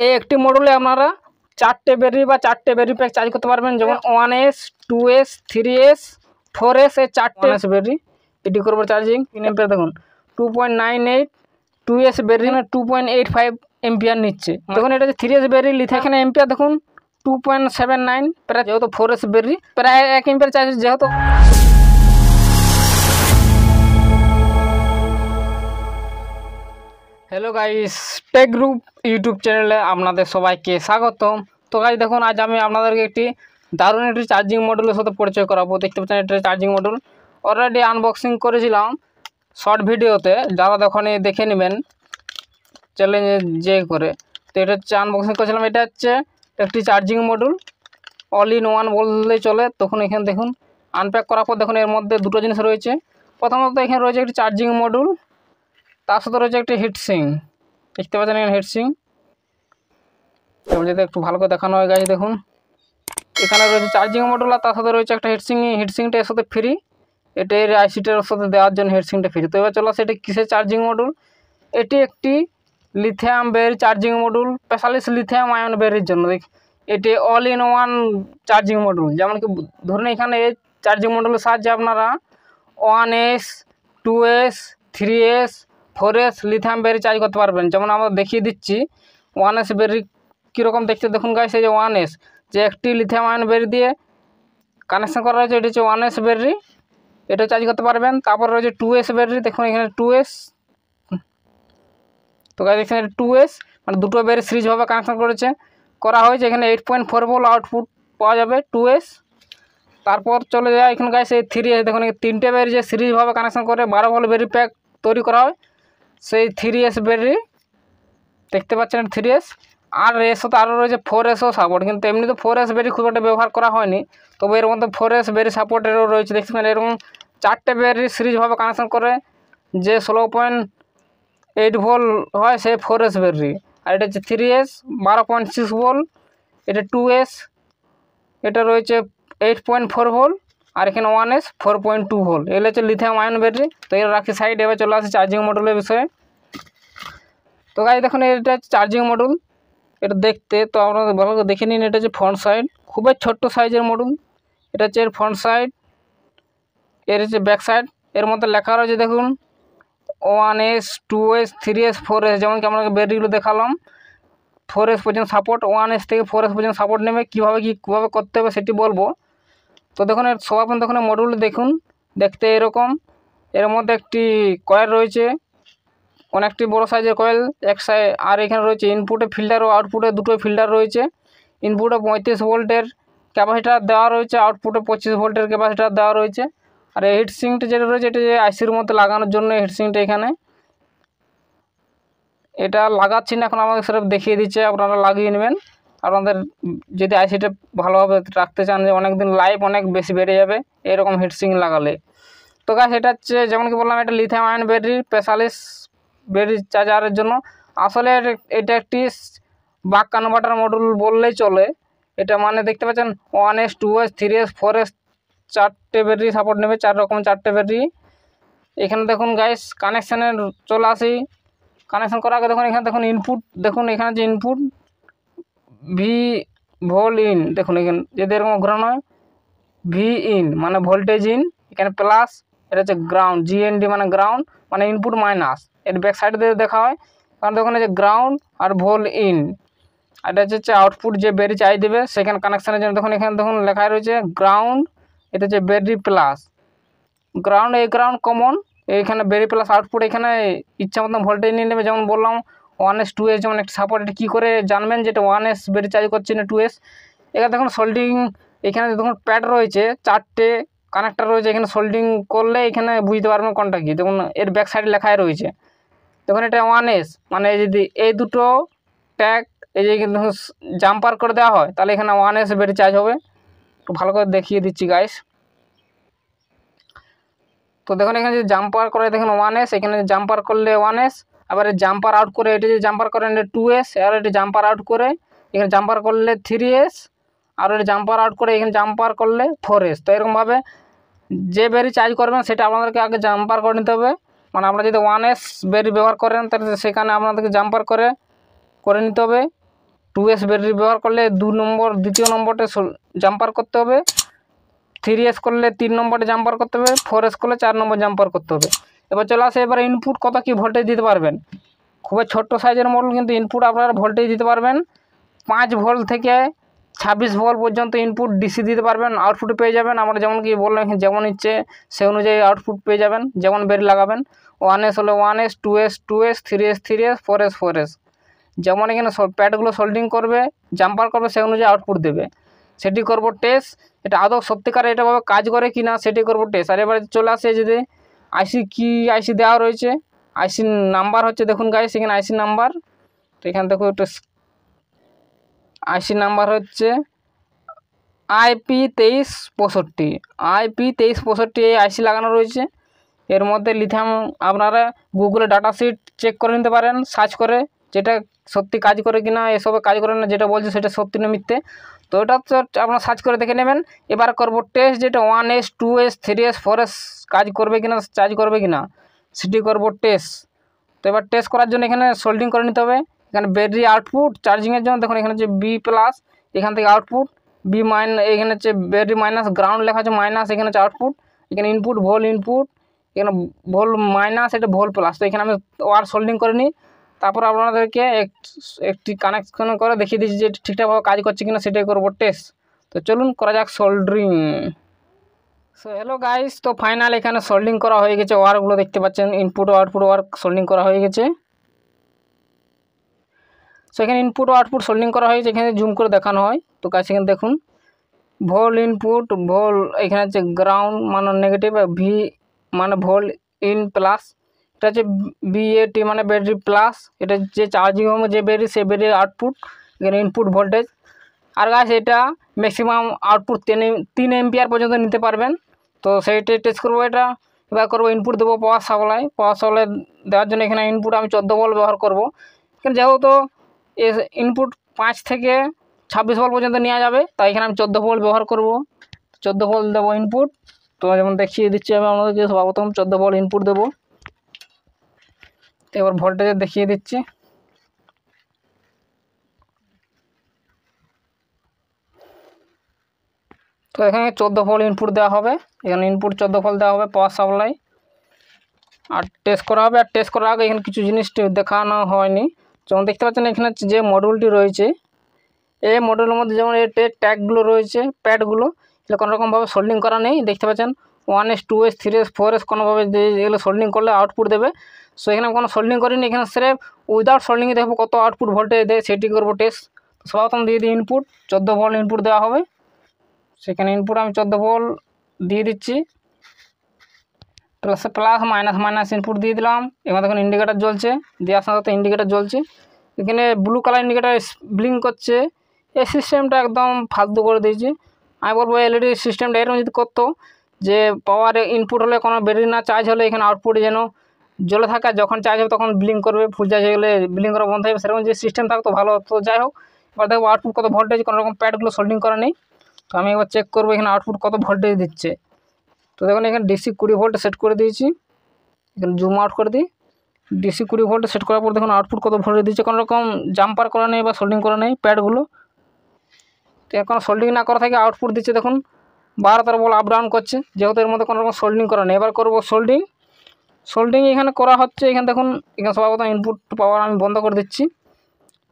এই একটি মডুলে আপনারা 4টে ব্যাটারি বা 4টে ব্যাটারি প্যাক চার্জ করতে পারবেন, যেমন 1S 2S 3S 4S এই 4টে ব্যাটারি এটি করবো চার্জিং। 3 এম্পিয়ার দেখুন 2.98, 2S ব্যাটারি 2.85 এম্পিয়ার নিচ্ছে। দেখুন এটা যে 3S ব্যাটারি লিথিয়াম, এখানে এম্পিয়ার দেখুন 2.79, প্রায় যেহেতু 4S ব্যাটারি প্রায় 1 এম্পিয়ার চার্জ যেহেতু। Hello guys, Tech Group YouTube চ্যানেলে আপনাদের সবাইকে স্বাগতম। তো গাইস দেখুন, আজ আমি আপনাদেরকে একটি দারুণ একটি চার্জিং মডুলের সাথে পরিচয় করাবো। দেখতে পাচ্ছেন এটা চার্জিং মডুল, অলরেডি আনবক্সিং করেছিলাম শর্ট ভিডিওতে, যারা দেখেনি দেখে নেবেন চ্যালেঞ্জে যে করে। তো এটা হচ্ছে আনবক্সিং করেছিলাম। এটা হচ্ছে একটি charging module, all in one বললেই চলে। তখন এখানে দেখুন আনপ্যাক করার পর দেখুন এর মধ্যে দুটো জিনিস রয়েছে। প্রথমত এখানে রয়েছে একটি চার্জিং মডুল, তার সাথে রয়েছে একটি হিটসিং। দেখতে পাচ্ছেন এখানে হিটসিং, যদি একটু ভালো করে দেখানো হয় গাইজ দেখুন এখানে রয়েছে চার্জিং মডুল আর তার সাথে রয়েছে একটা হিটসিং। হিটসিংটা এর সাথে ফ্রি, এটা এর আইসিটার সাথে দেওয়ার জন্য হিটসিংটা ফ্রি। তো এবার চলে আসে এটি কিসের চার্জিং মডুল। এটি একটি lithium battery charging module, specialist lithium ion ব্যাটারির জন্য। এটি all in one charging module. যেমন কি ধরুন এখানে এই চার্জিং মডুলের সাহায্যে আপনারা 1S 2S 3S 4S lithium battery charge করতে পারবেন। যেমন আমরা দেখিয়ে দিচ্ছি 1S ব্যাটারি কীরকম দেখতে দেখুন গাইস। এই যে 1S যে একটি লিথিয়াম আয়ন ব্যাটারি দিয়ে কানেকশন করা রয়েছে, এটি হচ্ছে 1S ব্যাটারি, এটা চার্জ করতে পারবেন। তারপর রয়েছে 2S ব্যাটারি, দেখুন এখানে 2S। তো গাইস এখানে 2S মানে দুটো ব্যাটারি সিরিজভাবে কানেকশন করা হয়েছে। এখানে 8.4 ভোল্ট আউটপুট পাওয়া যাবে 2S। তারপর চলে যায় এখানে গাইস এই 3S, দেখুন 3টে ব্যাটারি যে সিরিজভাবে কানেকশন করে 12 ভোল্ট ব্যাটারি প্যাক তৈরি করা হয়, সেই 3S ব্যাটারি দেখতে পাচ্ছেন 3S। আর এর সাথে আরও রয়েছে 4Sও সাপোর্ট, কিন্তু এমনি তো 4S ব্যাটারি খুব একটা ব্যবহার করা হয়নি, তবে এর মধ্যে 4S ব্যাটারি সাপোর্টেরও রয়েছে। দেখতে পাচ্ছেন এরকম 4টে ব্যাটারি সিরিজভাবে কানেকশন করে যে 16.8 ভোল্ট হয় সেই 4S ব্যাটারি। আর এটা হচ্ছে 3S 12.6 ভোল্ট, এটা 2S এটা রয়েছে 8.4 ভোল্ট, আর এখানে 1S 4.2 ভোল্ট। এগুলো হচ্ছে লিথিয়াম আয়ন ব্যাটারি। তো এর রাখি সাইড। এবার চলে আসে চার্জিং মডুলের বিষয়ে। তো গাইস দেখুন এটা হচ্ছে চার্জিং মডুল, এটা দেখতে তো আপনারা ভালো করে দেখে নিন। এটা হচ্ছে ফ্রন্ট সাইড, খুবই ছোট্ট সাইজের মডুল। এটা হচ্ছে এর ফ্রন্ট সাইড, এর হচ্ছে ব্যাক সাইড। এর মধ্যে লেখা রয়েছে দেখুন 1S 2S 3S 4S, যেমন কি আমরা ব্যাটারিগুলো দেখালাম। 4S পর্যন্ত সাপোর্ট, 1S থেকে 4S পর্যন্ত সাপোর্ট নেবে। কীভাবে করতে হবে সেটি বলবো। তো দেখুন সবার দেখুন মডুল দেখুন দেখতে এরকম। এর মধ্যে একটি কয়েল রয়েছে, অনেকটি বড় সাইজের কয়েল এক সাইড। আর এখানে রয়েছে ইনপুটে ফিল্টার ও আউটপুটে দুটো ফিল্টার রয়েছে। ইনপুটে 35 ভোল্টের ক্যাপাসিটার দেওয়া রয়েছে, আউটপুটে 25 ভোল্টের ক্যাপাসিটার দেওয়া রয়েছে। আর এই হিটসিংটা যেটা রয়েছে এটা যে আইসির মধ্যে লাগানোর জন্য হিটসিংটা এখানে এটা লাগাচ্ছি না এখন, আমাদের সেটা দেখিয়ে দিচ্ছে, আপনারা লাগিয়ে নেবেন। আপনাদের যদি আইসিটা ভালোভাবে রাখতে চান, যে অনেক দিন লাইফ অনেক বেশি বেড়ে যাবে এরকম হিটসিং লাগালে। তো গাইস এটা হচ্ছে যেমন কি বললাম এটা lithium ion battery, specialist battery চার্জারের জন্য। আসলে এটা একটি বাক কনভার্টার মডুল বললেই চলে। এটা মানে দেখতে পাচ্ছেন 1S 2S 3S 4S 4টে battery support নেবে, 4 রকম 4টে ব্যাটারি। এখানে দেখুন গাইস কানেকশানের চলে আসি। কানেকশান করার আগে দেখুন এখানে দেখুন ইনপুট, দেখুন এখানে যে ইনপুট ভি ভোল ইন, দেখুন এখানে যদি এরকম ঘোরানো হয় ভি ইন মানে ভোল্টেজ ইন, এখানে প্লাস। এটা হচ্ছে গ্রাউন্ড, জিএনডি মানে গ্রাউন্ড মানে ইনপুট মাইনাস। এর ব্যাক সাইড দিয়ে দেখা হয়, কারণ দেখুন এই যে গ্রাউন্ড আর ভোল ইন। আর এটা হচ্ছে আউটপুট যে ব্যাটারি চাই দেবে সেখানে কানেকশানের জন্য। দেখুন এখানে দেখুন লেখা রয়েছে গ্রাউন্ড, এটা হচ্ছে ব্যাটারি প্লাস গ্রাউন্ড। এই গ্রাউন্ড কমন, এইখানে ব্যাটারি প্লাস আউটপুট। এখানে ইচ্ছা মতন ভোল্টেজ নিয়ে নেবে। যেমন বললাম 1S 2S যেমন একটা সাপোর্ট, এটা কী করে জানবেন যেটা 1S ব্যাটারি চার্জ করছে না 2S। এখানে দেখুন সোল্ডিং, এখানে দেখুন প্যাড রয়েছে 4টে কানেক্টার রয়েছে। এখানে সোল্ডিং করলে এখানে বুঝতে পারবেন কোনটা কী। দেখুন এর ব্যাক সাইডে লেখাই রয়েছে। দেখুন এটা 1S মানে যদি এই দুটো ট্যাগ এই যে দেখুন জাম্পার করে দেওয়া হয় তাহলে এখানে 1S ব্যাটারি চার্জ হবে। একটু ভালো করে দেখিয়ে দিচ্ছি গাইস। তো দেখুন এখানে যে জাম্পার করে দেখুন 1S, এখানে জাম্পার করলে 1S, আবার জাম্পার আউট করে এটা যে জাম্পার করেন এটা 2S, আর এটা জাম্পার আউট করে এখানে জাম্পার করলে 3S, আর এটা জাম্পার আউট করে এখানে জাম্পার করলে 4S। তো এরকমভাবে যে ব্যাটারি চার্জ করবেন সেটা আপনাদেরকে আগে জাম্পার করে নিতে হবে। মানে আপনারা যদি 1S ব্যাটারি ব্যবহার করেন তাহলে সেখানে আপনাদেরকে জাম্পার করে নিতে হবে। 2S ব্যাটারি ব্যবহার করলে দ্বিতীয় নম্বরটা জাম্পার করতে হবে, 3S করলে 3 নম্বরে জাম্পার করতে হবে, 4S করলে 4 নম্বর জাম্পার করতে হবে। এবার চলে আসে এবার ইনপুট কত কি ভোল্টেজ দিতে পারবেন। খুবই ছোট্ট সাইজের মডেল, কিন্তু ইনপুট আপনারা ভোল্টেজ দিতে পারবেন 5 ভোল্ট থেকে 26 ভোল্ট পর্যন্ত ইনপুট ডিসি দিতে পারবেন, আউটপুট পেয়ে যাবেন। আমরা যেমন কি বললাম যেমন ইচ্ছে সে অনুযায়ী আউটপুট পেয়ে যাবেন, যেমন বের লাগাবেন। 1S হলে 1S, 2S 2S, 3S 3S, 4S 4S। যেমন এখানে প্যাডগুলো সোল্ডিং করবে, জাম্পার করবে, সে অনুযায়ী আউটপুট দেবে। সেটি করব টেস্ট, এটা আদৌ সত্যিকারে এটাভাবে কাজ করে কি না সেটি করব টেস্ট। আর এবারে চলে আসে যদি আইসি দেওয়া রয়েছে, আইসি নাম্বার হচ্ছে দেখুন গাইস এখানে আইসি নাম্বার। তো এখানে দেখো একটু আইসি নাম্বার হচ্ছে IP2365, IP2365 এই আইসি লাগানো রয়েছে। এর মধ্যে লিথিয়াম আপনারা গুগলে ডাটা শিট চেক করে নিতে পারেন সার্চ করে, যেটা সত্যি কাজ করে কিনা। এসবে কাজ করে না, যেটা বলছে সেটা সত্যি না মিথ্যে, তো ওটা তো আপনারা সার্চ করে দেখে নেবেন। এবার করব টেস্ট, যেটা 1S, 2S, 3S, 4S কাজ করবে কিনা, চার্জ করবে কিনা সেটি করব টেস্ট। তো এবার টেস্ট করার জন্য এখানে সোল্ডিং করে নিতে হবে। এখানে ব্যাটারি আউটপুট চার্জিংয়ের জন্য দেখুন এখানে হচ্ছে B+, এখান থেকে আউটপুট B-, এখানে হচ্ছে ব্যাটারি মাইনাস, গ্রাউন্ড লেখা আছে মাইনাস, এখানে হচ্ছে আউটপুট। এখানে ইনপুট ভোল ইনপুট, এখানে ভোল মাইনাস, এটা ভোল প্লাস। তো এখানে আমি ওয়ার সোল্ডিং করে নিই, তারপর আপনাদেরকে একটি কানেকশন করে দেখিয়ে দিচ্ছি যে ঠিকঠাকভাবে কাজ করছে কিনা, সেটাই করবো টেস্ট। তো চলুন করা যাক সোল্ডারিং। সো হ্যালো গাইস, তো ফাইনাল এখানে সোল্ডিং করা হয়ে গেছে, ওয়ারগুলো দেখতে পাচ্ছেন, ইনপুট ও আউটপুট ওয়ার সোল্ডিং করা হয়ে গেছে। সো এখানে ইনপুট ও আউটপুট সোল্ডিং করা হয়েছে, এখানে জুম করে দেখানো হয়। তো গাইস এখানে দেখুন ভোল ইনপুট, ভোল এখানে হচ্ছে গ্রাউন্ড মানে নেগেটিভ, ভি মানে ভোল ইন প্লাস, এটা হচ্ছে BAT মানে ব্যাটারি প্লাস, এটা যে চার্জিং হবে যে ব্যাটারি সে ব্যাটারি আউটপুট, এখানে ইনপুট ভোল্টেজ। আর গাছ এটা ম্যাক্সিমাম আউটপুট 3 এম্পিয়ার পর্যন্ত নিতে পারবেন। তো সেইটাই টেস্ট করবো এটা। এবার করবো ইনপুট দেবো পাওয়ার সাপ্লাই দেওয়ার জন্য এখানে ইনপুট আমি 14 ভোল্ট ব্যবহার করব। এখানে যেহেতু ইনপুট 5 থেকে 26 ভোল্ট পর্যন্ত নেওয়া যাবে, তাই এখানে আমি 14 ভোল্ট ব্যবহার করব। 14 ভোল্ট দেবো ইনপুট। তো যেমন দেখিয়ে দিচ্ছি আমি আপনাদেরকে, সর্বপ্রথম 14 ভোল্ট ইনপুট দেবো। তো এবার ভোল্টেজ দেখিয়ে দিচ্ছি। তো এখানে 14 ভোল্ট ইনপুট দেওয়া হবে, এখানে ইনপুট 14 ভোল্ট দেওয়া হবে পাওয়ার সাপ্লাই, আর টেস্ট করা হবে। আর টেস্ট করার আগে এখানে কিছু জিনিস দেখানো হয়নি। যেমন দেখতে পাচ্ছেন এখানে যে মডিউলটি রয়েছে, এই মডিউলের মধ্যে যেমন এই ট্যাগগুলো রয়েছে, প্যাডগুলো, এগুলো কোনোরকমভাবে সোল্ডিং করা নেই। দেখতে পাচ্ছেন 1S, 2S, 3S, 4S কোনোভাবে এগুলো সোল্ডিং করলে আউটপুট দেবে। সো এখানে কোনো সোল্ডিং করিনি, এখানে স্রেফ উইদাউট সোল্ডিংয়ে দেখবো কত আউটপুট ভোল্টেজ দেয়, সেটি করবো টেস্ট। সর্বপ্রথম দিয়ে দিই ইনপুট, 14 ভোল্ট ইনপুট দেওয়া হবে। সেখানে ইনপুট আমি 14 ভোল্ট দিয়ে দিচ্ছি, প্লাস মাইনাস ইনপুট দিয়ে দিলাম। এবার দেখুন ইন্ডিকেটার জ্বলছে, দেওয়ার সাথে সাথে ইন্ডিকেটার জ্বলছে। এখানে ব্লু কালার ইন্ডিকেটার ব্লিঙ্ক করছে। এই সিস্টেমটা একদম ফালতু করে দিয়েছে। আমি বলবো এলইডি সিস্টেমটা এরকম যদি করতো যে পাওয়ার ইনপুট হলে কোনো ব্যাটারি না চার্জ হলে এখানে আউটপুট যেন জ্বলে থাকা, যখন চার্জ হবে তখন ব্লিঙ্ক করবে, ফুল চার্জ হয়ে গেলে ব্লিঙ্ক করা বন্ধ হবে, সেরকম যে সিস্টেম থাকতো ভালো হতো। যাই হোক, এবার দেখবো আউটপুট কত ভোল্টেজ, কোনো রকম প্যাডগুলো সোল্ডিং করা নেই। তো আমি একবার চেক করবো এখানে আউটপুট কত ভোল্টেজ দিচ্ছে। তো দেখুন এখানে DC 20 ভোল্ট সেট করে দিয়েছি। এখানে জুম আউট করে দিই, DC 20 ভোল্ট সেট করার পর দেখুন আউটপুট কত ভোল্টেজ দিচ্ছে। কোনো রকম জাম্পার করা নেই বা সোল্ডিং করা নেই প্যাডগুলো। তো এখন সোল্ডিং না করা থেকে আউটপুট দিচ্ছে দেখুন 12-13 ভোল্ট আপ ডাউন করছে, যেহেতু এর মধ্যে কোনো রকম সোল্ডিং করা নেই। এবার করবো সোল্ডিং এখানে করা হচ্ছে। এখানে দেখুন এখানে সর্বপ্রথম ইনপুট পাওয়ার আমি বন্ধ করে দিচ্ছি।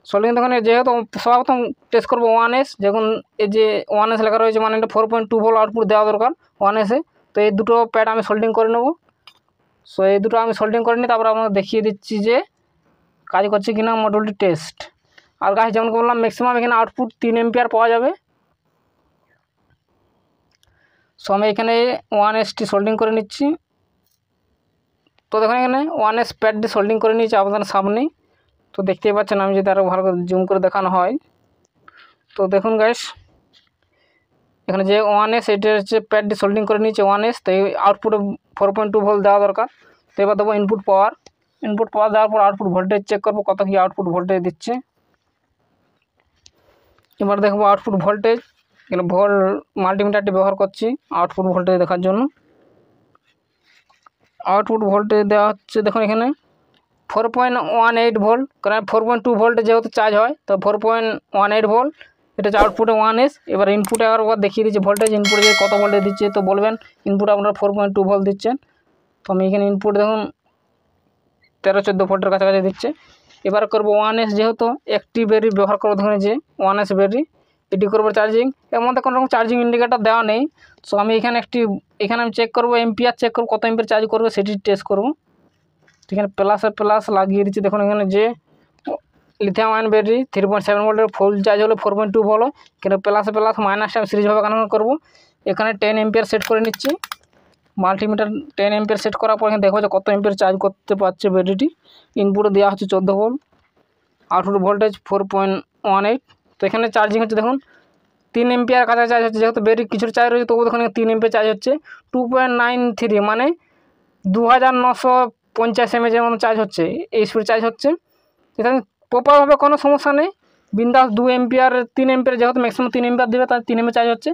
সোল্ডিং দেখুন যেহেতু সর্বপ্রথম টেস্ট করবো 1S, যখন এই যে 1S লেখা রয়েছে মানে এটা 4.2 ভোল্ট আউটপুট দেওয়া দরকার 1S-এ। তো এই দুটো প্যাড আমি সোল্ডিং করে নেব। সো এই দুটো আমি সোল্ডিং করে নিই, তারপর আপনাদের দেখিয়ে দিচ্ছি যে কাজ করছে কিনা মডিউলটি টেস্ট। আর গাছ যেমন বললাম ম্যাক্সিমাম এখানে আউটপুট 3 এম্পিয়ার পাওয়া যাবে। সো আমি এখানে 1S-টি সোল্ডিং করে নিচ্ছি। তো দেখুন এখানে 1S প্যাডটি সোল্ডিং করে নিয়েছি আপনাদের সামনেই। তো দেখতেই পাচ্ছেন, আমি যদি আরও ভালো করে জুম করে দেখানো হয়, তো দেখুন গাইস এখানে যে 1S এটা হচ্ছে প্যাডটি সোল্ডিং করে নিয়েছে 1S। তো এই আউটপুটে 4.2 ভোল্ট দেওয়া দরকার। তো এবার দেবো ইনপুট পাওয়ার দেওয়ার পর আউটপুট ভোল্টেজ চেক করবো কত কি আউটপুট ভোল্টেজ দিচ্ছে। এবার দেখবো আউটপুট ভোল্টেজ, এখানে মাল্টিমিটারটি ব্যবহার করছি আউটপুট ভোল্টেজ দেখার জন্য। আউটপুট ভোল্টেজ দেওয়া হচ্ছে দেখুন এখানে 4.18 ভোল্ট, কারণ 4.2 ভোল্টে যেহেতু চার্জ হয় তো 4.18 ভোল্ট। এটা হচ্ছে আউটপুটে 1S। এবার ইনপুটে একবার দেখিয়ে দিচ্ছি ভোল্টেজ, ইনপুটে যে কত ভোল্টেজ দিচ্ছে তো বলবেন। ইনপুট আপনারা 4.2 ভোল্ট দিচ্ছেন, তো আমি এখানে ইনপুট দেখুন 13-14 ভোল্টের কাছাকাছি দিচ্ছে। এবার করব 1S, যেহেতু একটি ব্যাটারি ব্যবহার করবো, ধরুন যে 1S ব্যাটারি, এটি করবো চার্জিং। এর মধ্যে কোনো রকম চার্জিং ইন্ডিকেটর দেওয়া নেই। সো আমি এখানে আমি চেক করবো এম্পিয়ার, চেক করবো কত এম্পিয়ার চার্জ করবে সেটি টেস্ট করবো। এখানে প্লাস লাগিয়ে দিচ্ছি। দেখুন এখানে যে লিথিয়াম আয়ন ব্যাটারি 3.7 ভোল্টের ফুল চার্জ হলে 4.2 ভোল্ট হয়, কিন্তু প্লাস মাইনাসটা আমি সিরিজভাবে কানেকশন করবো। এখানে 10 এম্পিয়ার সেট করে নিচ্ছি। মাল্টিমিটার 10 এম্পিয়ার সেট করার পর এখানে দেখো যে কত এম্পিয়ার চার্জ করতে পারছে ব্যাটারিটি। ইনপুটে দেওয়া হচ্ছে 14 ভোল্ট, আউটপুট ভোল্টেজ 4.18। তো এখানে চার্জিং হচ্ছে দেখুন 3 এম্পিয়ার কাছাকাছি চার্জ হচ্ছে। যেহেতু ব্যাটারি কিছুটা চার্জ রয়েছে তবু দেখুন 3 এম্পিয়ার চার্জ হচ্ছে। 2.93 মানে 2950 mAh মতো চার্জ হচ্ছে, এই স্পিড চার্জ হচ্ছে। এখানে প্রপারভাবে কোনো সমস্যা নেই, বিন্দাস 2 এম্পিয়ার 3 এম্পিয়ার, যেহেতু ম্যাক্সিমাম 3 এম্পিয়ার দেবে তার 3 এম্পিয়ার চার্জ হচ্ছে।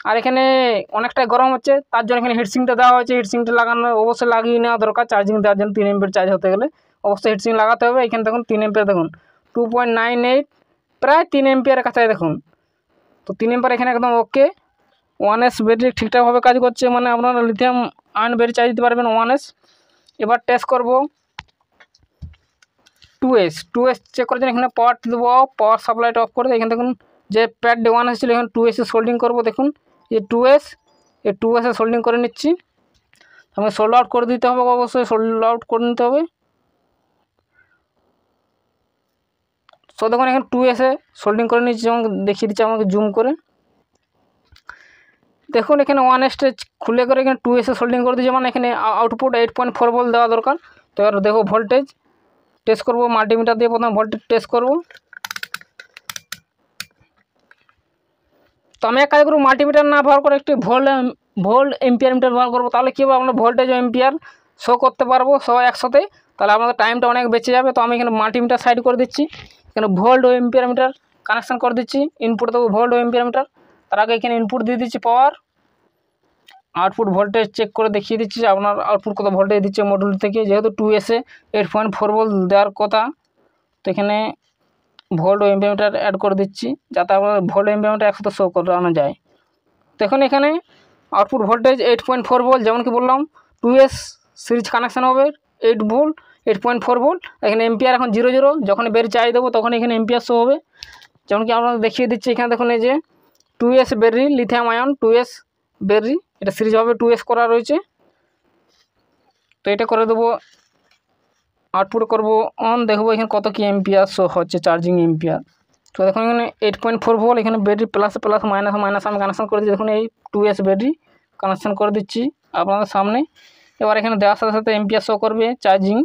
আর এখানে অনেকটাই গরম হচ্ছে, তার জন্য এখানে হিটসিংটা দেওয়া হয়েছে। হিটসিংটা লাগানো অবশ্যই লাগিয়ে নেওয়া দরকার চার্জিং দেওয়ার জন্য। 3 এম্পিয়ার চার্জ হতে গেলে অবশ্যই হিটসিং লাগাতে হবে। এখানে দেখুন 3 এম্পিয়ার, দেখুন 2.98 প্রায় 3 এম্পিয়ারের কাছাকাছি দেখুন। তো 3 এম্পিয়ার এখানে একদম ওকে। 1S ব্যাটারি ঠিকঠাকভাবে কাজ করছে, মানে আপনারা লিথিয়াম আয়ন ব্যাটারি চার্জ দিতে পারবেন 1S। এবার টেস্ট করব 2S চেক করার জন্য এখানে পাওয়ার দেবো, পাওয়ার সাপ্লাইটা অফ করে এখানে দেখুন যে প্যাড 1S ছিল, এখানে 2S সোল্ডিং করবো। দেখুন এই 2S সোল্ডিং করে নিচ্ছি। আমাকে সোল্ড আউট করে দিতে হবে, অবশ্যই সোল্ড আউট করে নিতে হবে। সো দেখুন এখানে 2S সোল্ডিং করে নিচ্ছি, যেমন দেখিয়ে দিচ্ছি আমাকে জুম করে। দেখুন এখানে 1S খুলে করে এখানে 2S সোল্ডিং করে দিচ্ছি, মানে এখানে আউটপুট 8.4 ভোল্ট দেওয়া দরকার। তো এবার দেখো ভোল্টেজ টেস্ট করবো, মাল্টিমিটার দিয়ে প্রথমে ভোল্টেজ টেস্ট করবো। তো আমি এক কাজ করবো, মাল্টিমিটার না ব্যবহার করে একটি ভোল্ট এম্পিয়ার মিটার ব্যবহার করবো। তাহলে কী হবে, আমরা ভোল্টেজ ও এম্পিয়ার শো করতে পারবো সব একসাথে, তাহলে আমাদের টাইমটা অনেক বেঁচে যাবে। তো আমি এখানে মাল্টিমিটার সাইড করে দিচ্ছি, এখানে ভোল্ট ও এম্পিয়ার মিটার কানেকশান করে দিচ্ছি। ইনপুট দেবো ভোল্ট ও এম্পিয়ার মিটার, তার আগে এখানে ইনপুট দিয়ে দিচ্ছি পাওয়ার। আউটপুট ভোল্টেজ চেক করে দেখিয়ে দিচ্ছি আপনার আউটপুট কত ভোল্টেজ দিচ্ছে মডুল থেকে। যেহেতু 2S 8.4 ভোল্ট দেওয়ার কথা, তো এখানে ভোল্ট ও এম্পিয়ার মিটার অ্যাড করে দিচ্ছি যাতে আপনার ভোল্ট এম্পিয়ার মিটার একসাথে শো করানো যায়। দেখুন এখানে আউটপুট ভোল্টেজ 8.4 ভোল্ট, যেমন কি বললাম 2S সিরিজ কানেকশান হবে 8.4 ভোল্ট। এখানে এম্পিয়ার এখন 0 যখন বের চাই দেবো তখন এখানে এম্পিয়ার শো হবে। যেমন কি আপনাদের দেখিয়ে দিচ্ছি, এখানে দেখুন এই যে 2S battery lithium ion 2S battery, এটা সিরিজভাবে 2S করা রয়েছে। তো এটা করে দেবো, আউটপুট করবো অন, দেখবো এখানে কত কি এম্পিয়ার শো হচ্ছে চার্জিং এম্পিয়ার। তো দেখুন এখানে 8.4 ভোল্ট, এখানে ব্যাটারি প্লাস মাইনাস আমি কানেকশান করে দিচ্ছি। দেখুন এই 2S ব্যাটারি কানেকশান করে দিচ্ছি আপনাদের সামনে। এবার এখানে দেওয়ার সাথে সাথে এম্পিয়ার শো করবে চার্জিং।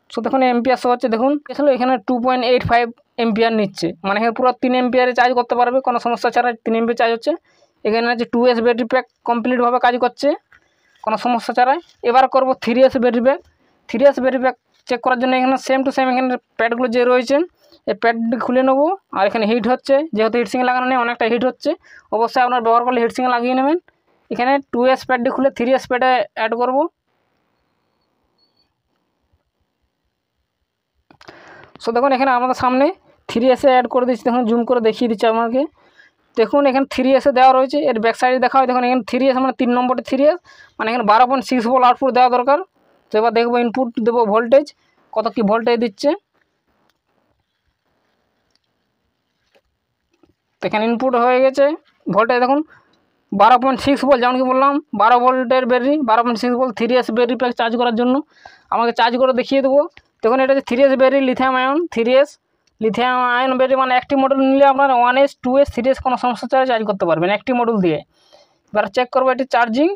সো দেখুন এম্পিয়ার শো হচ্ছে, দেখুন আসলে এখানে 2.85 এম্পিয়ার নিচ্ছে, মানে এখানে পুরো 3 এম্পিয়ারে চার্জ করতে পারবে কোনো সমস্যা ছাড়া। 3 এম্পিয়ার চার্জ হচ্ছে। এখানে আছে 2S ব্যাটারি প্যাক কমপ্লিটভাবে কাজ করছে কোনো সমস্যা ছাড়াই। এবার করবো 3S battery pack. 3S battery pack check করার জন্য এখানে সেম টু সেম এখানে প্যাডগুলো যে রয়েছে এই প্যাডটি খুলে নেবো। আর এখানে হিট হচ্ছে, যেহেতু হিটসিং লাগানো নেই অনেকটা হিট হচ্ছে, অবশ্যই আপনার ব্যবহার করলে হিটসিং লাগিয়ে নেবেন। এখানে 2S প্যাডটি খুলে 3S প্যাডে অ্যাড করবো। সো দেখুন এখানে আমাদের সামনে 3S অ্যাড করে দিচ্ছি। দেখুন জুম করে দেখিয়ে দিচ্ছি আমাকে। দেখুন এখানে 3S দেওয়া রয়েছে, এর ব্যাক সাইডে দেখা হয়। দেখুন এখানে 3S মানে 3 নম্বরটি 3S, মানে এখানে 12.6 ভোল্ট আউটপুট দেওয়া দরকার। তো এবার দেখবো ইনপুট দেবো ভোল্টেজ, কত কি ভোল্টেজ দিচ্ছে। তো এখানে ইনপুট হয়ে গেছে ভোল্টেজ, দেখুন 12.6 ভোল্ট, যেমন কি বললাম 12 ভোল্টের battery, 12.6 volt 3S battery pack charge করার জন্য আমাকে চার্জ করে দেখিয়ে দেবো। দেখুন এটা হচ্ছে 3S battery lithium ion 3S lithium ion battery, মানে একটি মডেল নিলে আপনার 1S 2S 3S কোনো সমস্যা ছাড়া চার্জ করতে পারবেন একটি মডেল দিয়ে। এবার চেক করবো এটি চার্জিং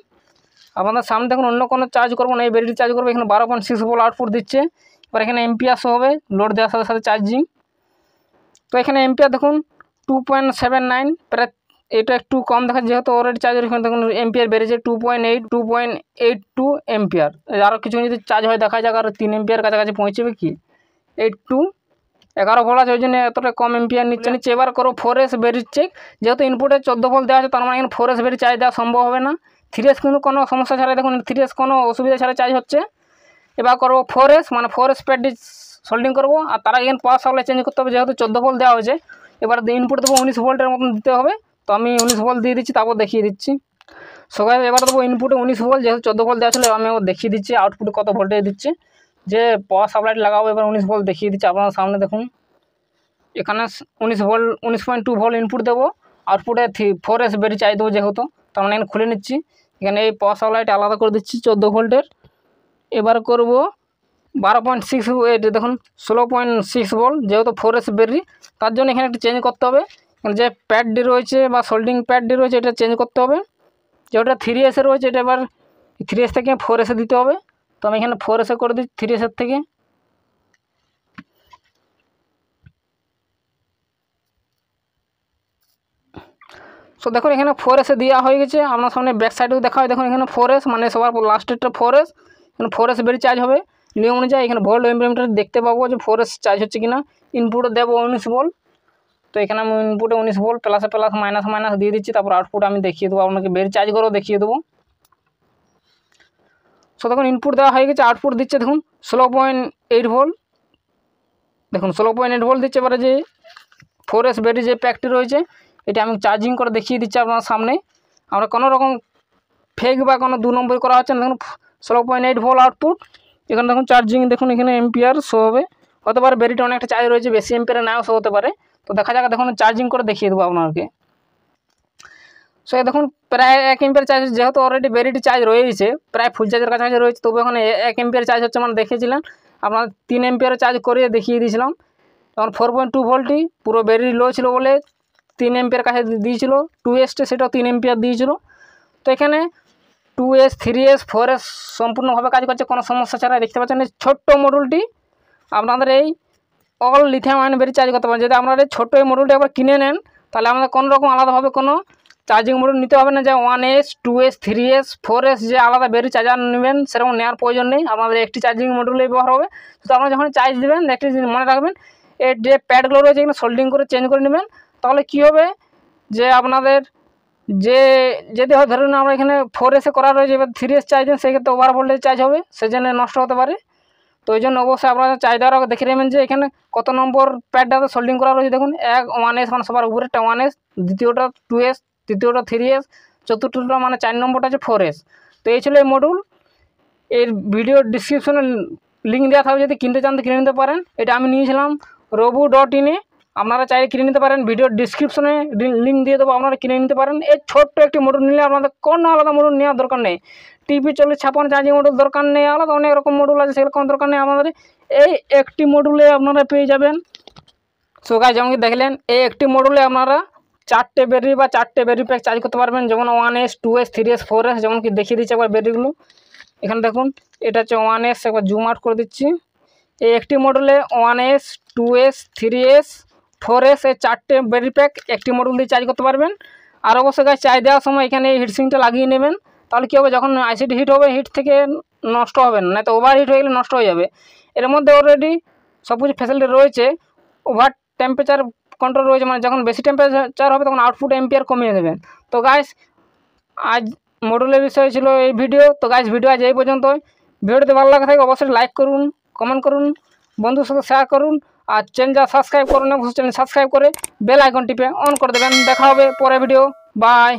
আপনাদের সামনে। দেখুন অন্য কোনো চার্জ করবো না, এই ব্যাটারি চার্জ করবো। এখানে 12.6 ভোল্ট আউটপুট দিচ্ছে। এবার এখানে এম্পিয়ার শো হবে লোড দেওয়ার সাথে সাথে চার্জিং। তো এখানে এম্পিয়ার দেখুন 2.79, প্রায় এটা একটু কম দেখা, যেহেতু অলরেডি চার্জের এখানে দেখুন এম্পিয়ার বেড়েছে 2.82 এম্পিয়ার। আরও কিছু যদি চার্জ হয় দেখা যাক, আর 3 এম্পিয়ার কাছাকাছি পৌঁছবে কি। 11 ভোল্ট আছে, ওই জন্য এতটা কম এম্পিয়ার নিচ্ছে। এবার করো 4S ব্যাটারি চেক। যেহেতু ইনপুটে 14 ভোল্ট দেওয়া আছে, তার মানে এখানে 4S ব্যাটারি চার্জ দেওয়া সম্ভব হবে না। 3S কিন্তু কোনো সমস্যা ছাড়াই, দেখুন 3S কোনো অসুবিধা ছাড়া চার্জ হচ্ছে। এবার করবো 4S, মানে 4S প্যাড সোল্ডিং করবো। আর তার আগে পাওয়ার সাপ্লাই চেঞ্জ করতে হবে, যেহেতু 14 ভোল্ট দেওয়া হয়েছে। এবার ইনপুট দেবো 19 ভোল্টের মতন দিতে হবে। তো আমি 19 ভোল্ট দিয়ে দিচ্ছি, তারপর দেখিয়ে দিচ্ছি। সবাই এবার দেবো ইনপুটে 19 ভোল্ট, যেহেতু 14 ভোল্ট দেওয়া ছিল। আমি এবার দেখিয়ে দিচ্ছি আউটপুটে কত ভোল্টেজ দিচ্ছে। যে পাওয়ার সাপ্লাইটা লাগাবো এবার 19 ভোল্ট দেখিয়ে দিচ্ছি আপনার সামনে। দেখুন এখানে 19 ভোল্ট 19.2 ভোল্ট ইনপুট দেবো। আউটপুটে 4S ব্যাটারি চাই দেবো, যেহেতু তার মানে এখানে খুলে নিচ্ছি। এখানে এই পাওয়ার সাপ্লাইটা আলাদা করে দিচ্ছি 14 ভোল্টের। এবার করব 12.6, দেখুন 16.6 ভোল্ট, যেহেতু 4S ব্যাটারি, তার জন্য এখানে একটু চেঞ্জ করতে হবে। যে প্যাডটি রয়েছে বা সোল্ডিং প্যাডটি রয়েছে, এটা চেঞ্জ করতে হবে। যেটা 3S রয়েছে, এটা এবার 3S থেকে 4S দিতে হবে। তো আমি এখানে 4S করে দিচ্ছি 3S থেকে। সো দেখুন এখানে 4S দেওয়া হয়ে গেছে। আপনার সামনে ব্যাক সাইডেও দেখা হয়। দেখুন এখানে 4S, মানে সবার লাস্টেরটা 4S। এখানে 4S ব্যাটারি চার্জ হবে নিয়ম অনুযায়ী। এখানে ভোল্ট এমপিএমটা দেখতে পাবো যে 4S চার্জ হচ্ছে কিনা। ইনপুটে দেবো 19 ভোল্ট। তো এখানে আমি ইনপুটে 19 ভোল্ট প্লাসে প্লাস মাইনাস মাইনাস দিয়ে দিচ্ছি। তারপর আউটপুট আমি দেখিয়ে দেবো আপনাকে, ব্যাটারি চার্জ করেও দেখিয়ে দেবো। সো দেখুন ইনপুট দেওয়া হয়ে গেছে, আউটপুট দিচ্ছে দেখুন 16.8 ভোল্ট। দেখুন 16.8 ভোল্ট দিচ্ছে। এবারে যে 4S ব্যাটারি যে প্যাকটি রয়েছে, এটা আমি চার্জিং করে দেখিয়ে দিচ্ছি আপনার সামনে। আমরা কোনো রকম ফেক বা কোনো 2 নম্বর করা হচ্ছে না। দেখুন 16.8 ভোল্ট আউটপুট। এখানে দেখুন চার্জিং, দেখুন এখানে এম্পিয়ার শো হবে। হতে পারে ব্যাটারিটা অনেকটা চার্জ রয়েছে, বেশি এম্পিয়ারে নাও শো হতে পারে। তো দেখা যাক, দেখুন চার্জিং করে দেখিয়ে দেবো আপনাকে। সো দেখুন প্রায় 1 এম্পিয়ার চার্জ, যেহেতু অলরেডি ব্যাটারিটি চার্জ রয়েছে, প্রায় ফুল চার্জের কাছাকাছি রয়েছে। তবু এখন 1 এম্পিয়ার চার্জ হচ্ছে, মানে দেখিয়েছিলেন আপনার 3 এম্পিয়ারে চার্জ করিয়ে দেখিয়ে দিয়েছিলাম। তখন 4.2 ভোল্টই পুরো ব্যাটারি লো ছিল বলে 3 এম্পিয়ার কাছে দিয়েছিল। 2S সেটাও 3 এম্পিয়ার দিয়েছিল। তো এখানে 2S 3S 4S সম্পূর্ণভাবে কাজ করছে, কোনো সমস্যা ছাড়া। দেখতে পাচ্ছেন এই ছোট্ট মডুলটি আপনাদের এই all lithium ion battery charge করতে পারেন। যদি আপনারা এই ছোট্ট এই মডুলটি একবার কিনে নেন, তাহলে আমাদের কোনো রকম আলাদাভাবে কোনো চার্জিং মডুল নিতে হবে না। যে 1S 2S 3S 4S যে আলাদা ব্যাটারি চার্জার নেবেন, সেরকম নেওয়ার প্রয়োজন নেই। আপনাদের একটি চার্জিং মডুলেই ব্যবহার হবে। তো আপনারা যখন চার্জ দেবেন, একটি জিনিস মনে রাখবেন, এর যে প্যাডগুলো রয়েছে এখানে সোল্ডিং করে চেঞ্জ করে নেবেন। তাহলে কী হবে যে আপনাদের যে যদি হয় ধরুন আমরা এখানে 4S করা রয়েছে, এবার 3S চার্জ দেন, সেক্ষেত্রে ওভার ভোল্টেজ চার্জ হবে, সেজন্য নষ্ট হতে পারে। তো ওই জন্য অবশ্যই আপনারা চার্জ দেওয়ার আগে দেখে নেবেন যে এখানে কত নম্বর প্যাডটাতে সোল্ডিং করা রয়েছে। দেখুন 1S মানে সবার উপরেরটা 1S, দ্বিতীয়টা 2S, তৃতীয়টা 3S, চতুর্থটা মানে 4 নম্বরটা আছে 4S। তো এই ছিল এই মডুল। এর ভিডিও ডিসক্রিপশনে লিঙ্ক দেওয়া থাকবে, যদি কিনতে চান তো কিনে নিতে পারেন। এটা আমি নিয়েছিলাম robu.in এ, আপনারা চাইলে কিনে নিতে পারেন। ভিডিও ডিসক্রিপশনে লিঙ্ক দিয়ে দেবো, আপনারা কিনে নিতে পারেন। এই ছোট্ট একটি মডুল নিলে আপনাদের কোনো আলাদা মডুল নেওয়ার দরকার নেই। টিপি 4056 চার্জিং মডুল দরকার নেই, আলাদা অনেক রকম মডুল আছে, সেরকম দরকার নেই। আমাদের এই একটি মডুলে আপনারা পেয়ে যাবেন। সো গাইস, যেমন কি দেখলেন, এই একটি মডুলে আপনারা 4টে ব্যাটারি বা 4টে ব্যাটারি প্যাক চার্জ করতে পারবেন। যেমন 1S 2S 3S 4S, যেমন কি দেখিয়ে দিচ্ছি একবার ব্যাটারিগুলো। এখানে দেখুন এটা হচ্ছে 1S, একবার জুম আউট করে দিচ্ছি। এই একটি মডেলে 1S 2S 3S 4S এই 4টে ব্যাটারি প্যাক একটি মডেল দিয়ে চার্জ করতে পারবেন। আর অবশ্যই গাছ চার্জ দেওয়ার সময় এখানে এই হিটসিংটা লাগিয়ে নেবেন। তাহলে কী হবে, যখন আইসিটি হিট হবে, হিট থেকে নষ্ট হবে না, তো ওভার হিট হয়ে গেলে নষ্ট হয়ে যাবে। এর মধ্যে অলরেডি সব কিছু ফ্যাসিলিটি রয়েছে। ওভার টেম্পারেচার কন্ট্রোল রয়েছে, মানে যখন বেশি টেম্পারেচার হবে তখন আউটপুট এম্পিয়ার কমিয়ে দেবেন। তো গাইস, আজ মডুলের বিষয় ছিল এই ভিডিও। তো গাইস, ভিডিও আজ এই পর্যন্ত। ভিডিওতে ভালো লাগা থাকে অবশ্যই লাইক করুন, কমেন্ট করুন, বন্ধুর সাথে শেয়ার করুন। আর চ্যানেলটা সাবস্ক্রাইব করুন, অবশ্যই চ্যানেল সাবস্ক্রাইব করে বেল আইকন টিপে অন করে দেবেন। দেখা হবে পরের ভিডিও। বাই।